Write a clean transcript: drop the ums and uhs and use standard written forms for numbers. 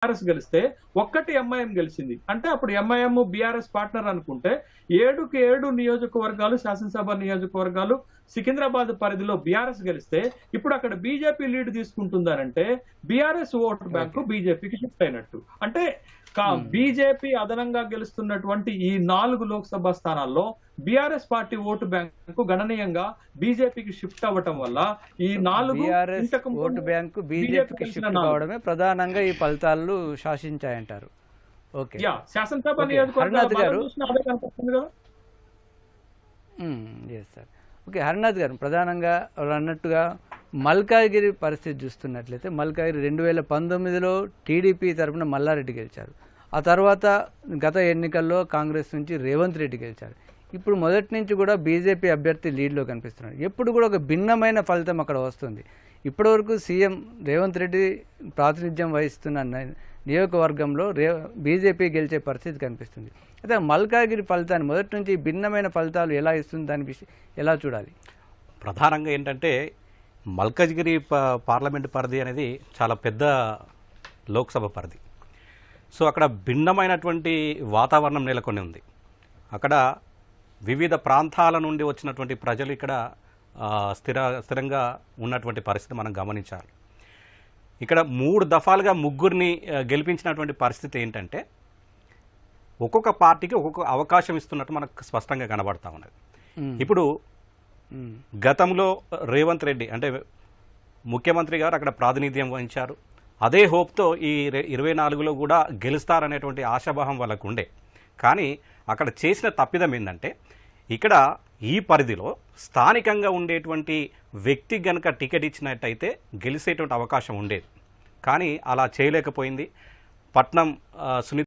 BRS గెలిస్తే ఒక్కటి MIM గెలిచింది. అంటే అప్పుడు ఎంఐఎం బీఆర్ఎస్ పార్ట్నర్ అనుకుంటే 7కి 7 నియోజకవర్గాలు శాసనసభ నియోజకవర్గాలు సికింద్రాబాద్ పరిధిలో బీఆర్ఎస్ గెలిస్తే ఇప్పుడు అక్కడ బీజేపీ లీడ్ తీసుకుంటుందనంటే బీఆర్ఎస్ ఓటు బ్యాంకు బీజేపీకి షిఫ్ట్ అయినట్టు. అంటే బీజేపీ అదనంగా గెలుస్తున్నటువంటి ఈ 4 లోక్సభ స్థానాల్లో బీఆర్ఎస్ పార్టీ ఓటు బ్యాంకు గణనీయంగా బీజేపీకి షిఫ్ట్ అవ్వటం వల్ల ఈ 4 ఓటు బ్యాంకు బీజేపీకి షిఫ్ట్ కావడమే ప్రధానంగా ఈ ఫలితాలు శాసించాయంటారు. ఓకే, శాసనసభ నియోజకవర్గాలు ఓకే హరినాథ్ గారు, ప్రధానంగా వాళ్ళు అన్నట్టుగా మల్కాజ్గిరి పరిస్థితి చూస్తున్నట్లయితే మల్కాజ్గిరి 2019లో టీడీపీ తరఫున మల్లారెడ్డి గెలిచారు. ఆ తర్వాత గత ఎన్నికల్లో కాంగ్రెస్ నుంచి రేవంత్ రెడ్డి గెలిచారు. ఇప్పుడు మొదటి నుంచి కూడా బీజేపీ అభ్యర్థి లీడ్లో కనిపిస్తున్నారు. ఎప్పుడు కూడా ఒక భిన్నమైన ఫలితం అక్కడ వస్తుంది. ఇప్పటివరకు సీఎం రేవంత్ రెడ్డి ప్రాతినిధ్యం వహిస్తున్న నియోజకవర్గంలో బీజేపీ గెలిచే పరిస్థితి కనిపిస్తుంది. అయితే మల్కాజ్గిరి ఫలితాన్ని మొదటి నుంచి భిన్నమైన ఫలితాలు ఎలా ఇస్తుంది, దాని ఎలా చూడాలి? ప్రధానంగా ఏంటంటే మల్కాజ్గిరి పార్లమెంట్ పరిధి అనేది చాలా పెద్ద లోక్సభ పరిధి. సో అక్కడ భిన్నమైనటువంటి వాతావరణం నెలకొని ఉంది. అక్కడ వివిధ ప్రాంతాల నుండి వచ్చినటువంటి ప్రజలు ఇక్కడ స్థిరంగా ఉన్నటువంటి పరిస్థితి మనం గమనించాలి. ఇక్కడ 3 దఫాలుగా ముగ్గురిని గెలిపించినటువంటి పరిస్థితి ఏంటంటే ఒక్కొక్క పార్టీకి ఒక్కొక్క అవకాశం ఇస్తున్నట్టు మనకు స్పష్టంగా కనబడతా ఉన్నది. ఇప్పుడు గతంలో రేవంత్ రెడ్డి అంటే ముఖ్యమంత్రి గారు అక్కడ ప్రాతినిధ్యం వహించారు. అదే హోప్తో ఈ 24లో కూడా గెలుస్తారనేటువంటి ఆశాభావం వాళ్ళకు ఉండే. కానీ అక్కడ చేసిన తప్పిదం ఏంటంటే ఇక్కడ ఈ పరిధిలో స్థానికంగా ఉండేటువంటి వ్యక్తి గనక టికెట్ ఇచ్చినట్టయితే గెలిచేటువంటి అవకాశం ఉండేది. కానీ అలా చేయలేకపోయింది. పట్నం సునీత